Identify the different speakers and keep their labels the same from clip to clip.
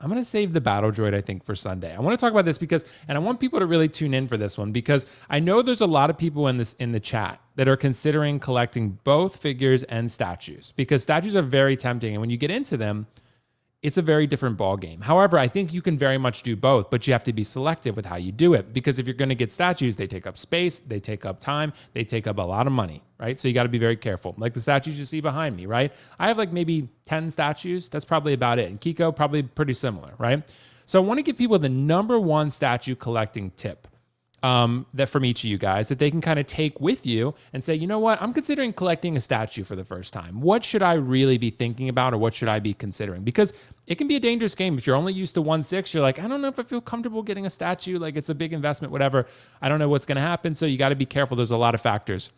Speaker 1: I'm going to save the battle droid, I think, for Sunday. I want to talk about this because, and I want people to really tune in for this one because I know there's a lot of people in the chat that are considering collecting both figures and statues because statues are very tempting. And when you get into them, it's a very different ball game. However, I think you can very much do both, but you have to be selective with how you do it because if you're going to get statues, they take up space, they take up time, they take up a lot of money, right? So you got to be very careful. Like the statues you see behind me, right? I have like maybe 10 statues. That's probably about it. And Kiko, probably pretty similar, right? So I want to give people the number one statue collecting tip. That from each of you guys that they can kind of take with you and say, you know what, I'm considering collecting a statue for the first time. What should I really be thinking about or what should I be considering? Because it can be a dangerous game. If you're only used to 1/6, you're like, I don't know if I feel comfortable getting a statue. Like it's a big investment, whatever. I don't know what's going to happen. So you got to be careful. There's a lot of factors.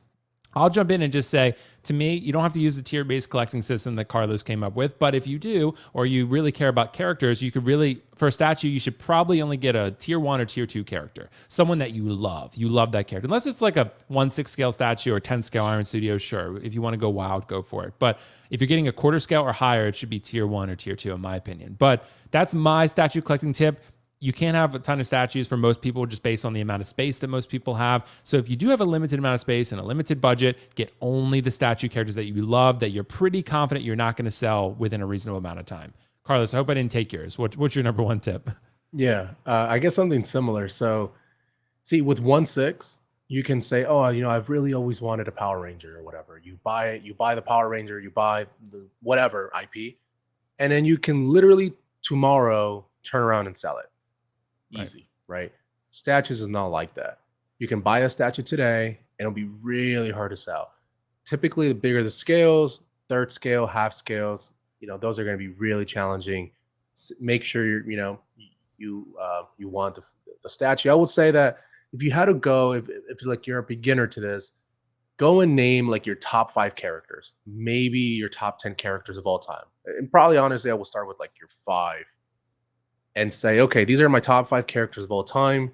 Speaker 1: I'll jump in and just say, to me, you don't have to use the tier-based collecting system that Carlos came up with, but if you do, or you really care about characters, you could really, for a statue, you should probably only get a tier 1 or tier 2 character, someone that you love. You love that character. Unless it's like a 1/6 scale statue or 10 scale Iron Studio, sure. If you want to go wild, go for it. But if you're getting a quarter scale or higher, it should be tier 1 or tier 2, in my opinion. But that's my statue collecting tip. You can't have a ton of statues for most people just based on the amount of space that most people have. So if you do have a limited amount of space and a limited budget, get only the statue characters that you love, that you're pretty confident you're not going to sell within a reasonable amount of time. Carlos, I hope I didn't take yours. What's your number one tip?
Speaker 2: Yeah, I guess something similar. So see, with 1/6, you can say, oh, I've really always wanted a Power Ranger or whatever. You buy it, you buy the Power Ranger, you buy the whatever IP, and then you can literally tomorrow turn around and sell it. Easy, right? Statues is not like that. You can buy a statue today and it'll be really hard to sell. Typically, the bigger the scales, third scale, half scales, those are going to be really challenging. Make sure you want the statue. I would say that if you had to go, if you're a beginner to this, go and name like your top 5 characters, maybe your top 10 characters of all time. And probably honestly, I will start with like your 5. And say, okay, these are my top 5 characters of all time.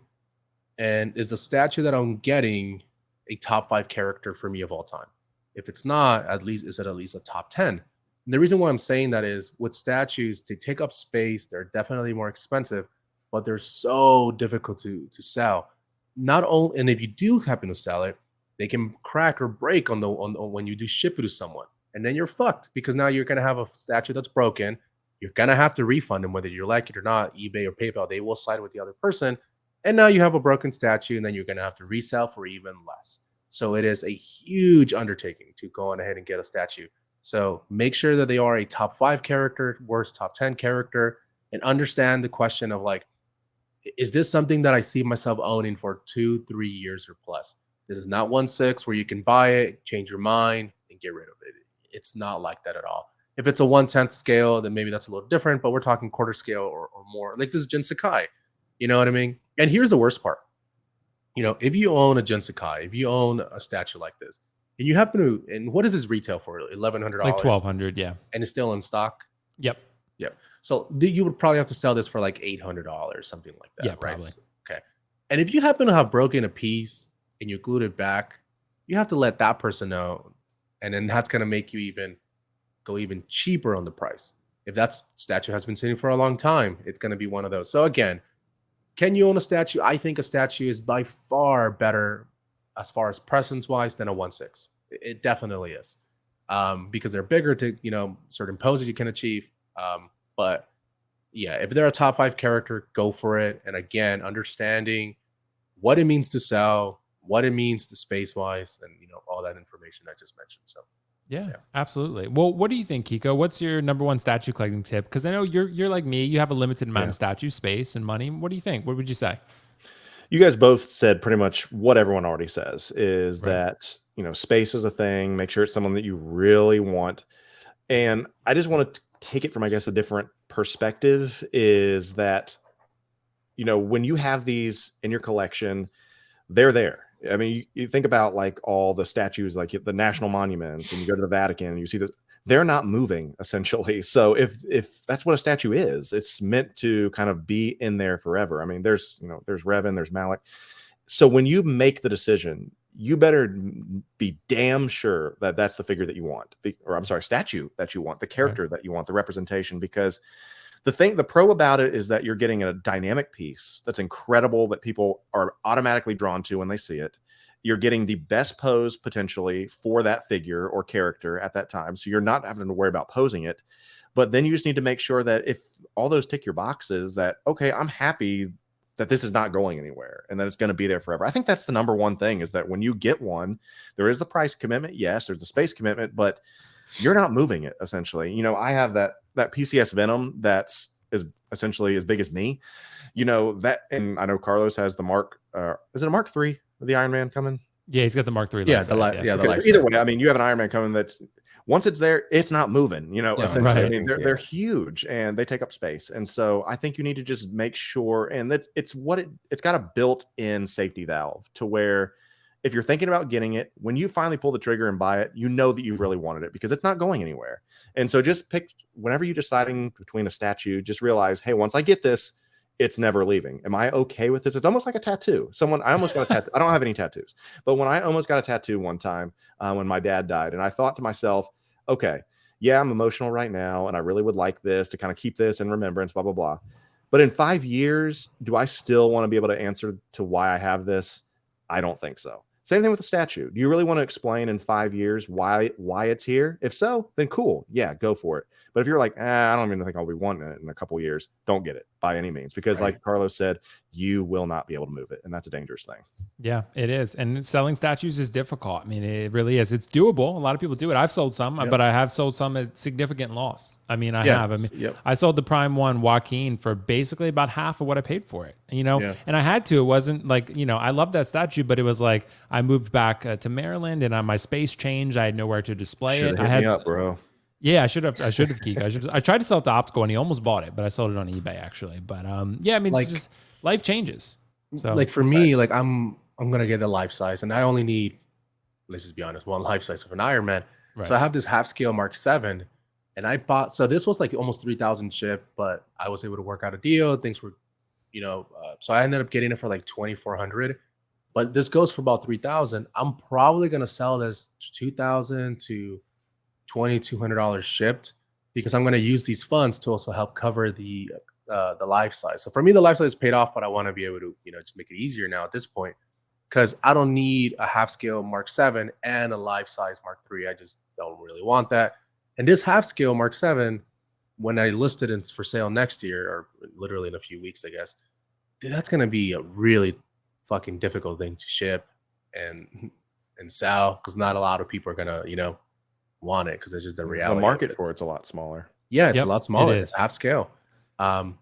Speaker 2: And is the statue that I'm getting a top 5 character for me of all time? If it's not, is it at least a top 10? And the reason why I'm saying that is with statues, they take up space. They're definitely more expensive, but they're so difficult to sell. Not only, and if you do happen to sell it, they can crack or break on when you do ship it to someone. And then you're fucked because now you're going to have a statue that's broken. You're going to have to refund them whether you like it or not. eBay or PayPal, they will side with the other person. And now you have a broken statue, and then you're going to have to resell for even less. So it is a huge undertaking to go on ahead and get a statue. So make sure that they are a top 5 character, worst top 10 character, and understand the question of like, is this something that I see myself owning for 2-3 years or plus? This is not 1/6 where you can buy it, change your mind, and get rid of it. It's not like that at all. If it's a 1/10 scale, then maybe that's a little different, but we're talking quarter scale or more. Like this is Jin Sakai. You know what I mean? And here's the worst part. If you own a Jin Sakai, if you own a statue like this, and you happen to, and what is this retail for? $1,100?
Speaker 1: Like $1,200, yeah.
Speaker 2: And it's still in stock?
Speaker 1: Yep.
Speaker 2: So you would probably have to sell this for like $800, something like that,
Speaker 1: yeah,
Speaker 2: right?
Speaker 1: Probably.
Speaker 2: Okay. And if you happen to have broken a piece and you glued it back, you have to let that person know. And then that's going to make you go even cheaper on the price. If that statue has been sitting for a long time, it's going to be one of those. So again, can you own a statue? I think a statue is by far better as far as presence wise than a 1/6. It definitely is. Because they're bigger to, certain poses you can achieve. But yeah, if they're a top 5 character, go for it. And again, understanding what it means to sell, what it means to space wise, and all that information I just mentioned. So
Speaker 1: yeah, absolutely. Well, what do you think, Kiko? What's your number one statue collecting tip? Because I know you're like me. You have a limited amount of statue space and money. What do you think? What would you say?
Speaker 3: You guys both said pretty much what everyone already says is that, space is a thing. Make sure it's someone that you really want. And I just want to take it from, I guess, a different perspective is that, when you have these in your collection, they're there. I mean, you think about like all the statues, like the national monuments, and you go to the Vatican and you see this, they're not moving essentially. So if that's what a statue is, it's meant to kind of be in there forever. I mean, there's Revan, there's Malik. So when you make the decision, you better be damn sure that that's the figure that you want, statue that you want, the character that you want, the representation, because The pro about it is that you're getting a dynamic piece that's incredible that people are automatically drawn to when they see it. You're getting the best pose potentially for that figure or character at that time. So you're not having to worry about posing it. But then you just need to make sure that if all those tick your boxes, that, okay, I'm happy that this is not going anywhere and that it's going to be there forever. I think that's the number one thing, is that when you get one, there is the price commitment. Yes, there's the space commitment, but you're not moving it essentially. You know, I have that PCS Venom that's is essentially as big as me. You know, that, and I know Carlos has the Mark, is it a Mark III of the Iron Man coming?
Speaker 1: Yeah, he's got the Mark III.
Speaker 2: Yeah,
Speaker 1: life
Speaker 2: the
Speaker 1: size,
Speaker 2: life. Yeah, the
Speaker 3: Okay,
Speaker 2: life.
Speaker 3: either
Speaker 2: size.
Speaker 3: way, I mean, you have an Iron Man coming that's, once it's there, it's not moving, you know,
Speaker 2: Yeah,
Speaker 3: essentially.
Speaker 1: right.
Speaker 3: I mean, they're huge and they take up space. And so I think you need to just make sure, and that's it's got a built-in safety valve to where if you're thinking about getting it, when you finally pull the trigger and buy it, you know that you really wanted it because it's not going anywhere. And so just pick, whenever you're deciding between a statue, just realize, hey, once I get this, it's never leaving. Am I okay with this? It's almost like a tattoo. I almost got a tattoo. I don't have any tattoos, but when I almost got a tattoo one time when my dad died, and I thought to myself, okay, yeah, I'm emotional right now, and I really would like this to kind of keep this in remembrance, blah, blah, blah. But in 5 years, do I still want to be able to answer to why I have this? I don't think so. Same thing with the statue. Do you really want to explain in 5 years why it's here? If so, then cool. Yeah, go for it. But if you're like, I don't even think I'll be wanting it in a couple years, don't get it by any means. Because like Carlos said, you will not be able to move it. And that's a dangerous thing.
Speaker 1: Yeah, it is. And selling statues is difficult. I mean, it really is. It's doable. A lot of people do it. I've sold some, but I have sold some at significant loss. I mean, I have. I mean, I sold the Prime 1 Joaquin for basically about half of what I paid for it, you know, and I had to. It wasn't like, you know, I love that statue, but it was like I moved back to Maryland and my space changed. I had nowhere to display it. I had,
Speaker 3: bro.
Speaker 1: Yeah, I should have Geek. I tried to sell it to Optical and he almost bought it, but I sold it on eBay actually. But yeah, I mean, like, it's just life changes. So
Speaker 2: like for me, like I'm gonna get the life size, and I only need, let's just be honest, one life size of an Iron Man.
Speaker 1: Right.
Speaker 2: So I have this half scale Mark 7, and I bought. So this was like almost 3,000 shipped, but I was able to work out a deal. Things were, you know, so I ended up getting it for like 2,400. But this goes for about 3,000. I'm probably gonna sell this 2,000 to $2,200 shipped, because I'm going to use these funds to also help cover the life size. So for me, the life size is paid off, but I want to be able to, you know, just make it easier now at this point, because I don't need a half scale Mark 7 and a life size Mark 3. I just don't really want that. And this half scale Mark 7, when I list it for sale next year, or literally in a few weeks, I guess, dude, that's going to be a really fucking difficult thing to ship and sell, because not a lot of people are going to, you know, want it, because it's just the reality.
Speaker 3: The market for it's a lot smaller.
Speaker 2: Yeah, it's a lot smaller. It's half scale.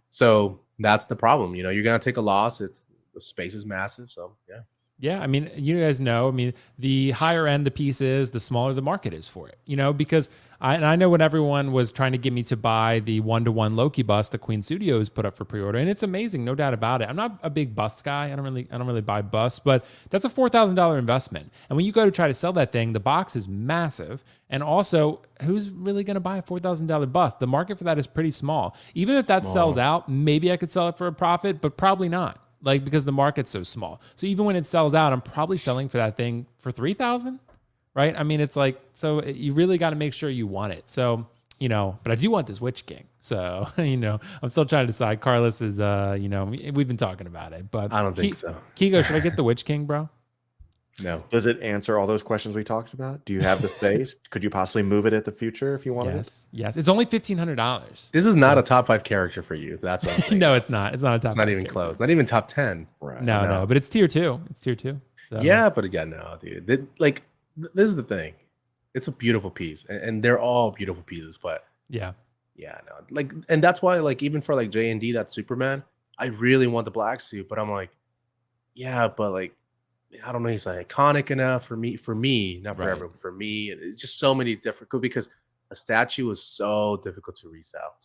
Speaker 2: So that's the problem. You know, you're gonna take a loss. The space is massive. So yeah.
Speaker 1: Yeah, I mean, you guys know, I mean, the higher end the piece is, the smaller the market is for it, you know, because I know when everyone was trying to get me to buy the 1-to-1 Loki bust that Queen Studios put up for pre-order, and it's amazing, no doubt about it. I'm not a big bust guy. I don't really buy busts, but that's a $4,000 investment. And when you go to try to sell that thing, the box is massive. And also, who's really going to buy a $4,000 bust? The market for that is pretty small. Even if that sells out, maybe I could sell it for a profit, but probably not. Like, because the market's so small. So even when it sells out, I'm probably selling for that thing for $3,000, right? I mean, it's like, so you really got to make sure you want it. So, you know, but I do want this Witch King. So, you know, I'm still trying to decide. Carlos is, you know, we've been talking about it, but
Speaker 2: I don't think so.
Speaker 1: Kigo, should I get the Witch King, bro?
Speaker 2: No.
Speaker 3: Does it answer all those questions we talked about? Do you have the space? Could you possibly move it at the future if you wanted?
Speaker 1: Yes. It's only $1,500.
Speaker 2: This is not a top 5 character for you. That's what I'm saying.
Speaker 1: No, it's not. It's not a top.
Speaker 2: It's not even close. Not even top 10.
Speaker 3: Right.
Speaker 1: No, but it's tier 2. It's tier 2. So.
Speaker 2: Yeah, but again, no, dude. This is the thing. It's a beautiful piece, and they're all beautiful pieces. But
Speaker 1: yeah,
Speaker 2: no, like, and that's why, like, even for like J&D, that Superman, I really want the black suit, but I'm like, yeah, but like, I don't know, he's like iconic enough for me, not for everyone, for me. It's just so many difficult, because a statue is so difficult to resell.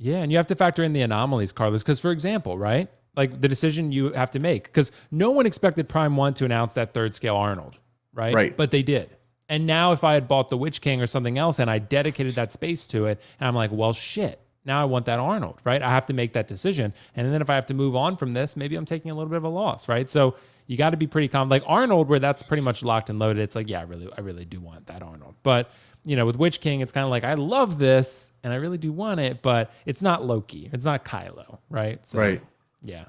Speaker 1: And you have to factor in the anomalies, Carlos, because for example, right? Like the decision you have to make, because no one expected Prime 1 to announce that 3rd scale Arnold, right?
Speaker 2: Right.
Speaker 1: But they did. And now if I had bought the Witch King or something else and I dedicated that space to it, and I'm like, well, shit, now I want that Arnold, right? I have to make that decision. And then if I have to move on from this, maybe I'm taking a little bit of a loss, right? So you got to be pretty calm. Like Arnold, where that's pretty much locked and loaded, it's like, yeah, I really do want that Arnold. But with Witch King, it's kind of like, I love this and I really do want it, but it's not Loki. It's not Kylo, right? So,
Speaker 2: Right.
Speaker 1: Yeah.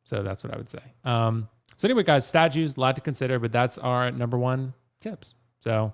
Speaker 1: So that's what I would say. So anyway, guys, statues, a lot to consider, but that's our number one tips. So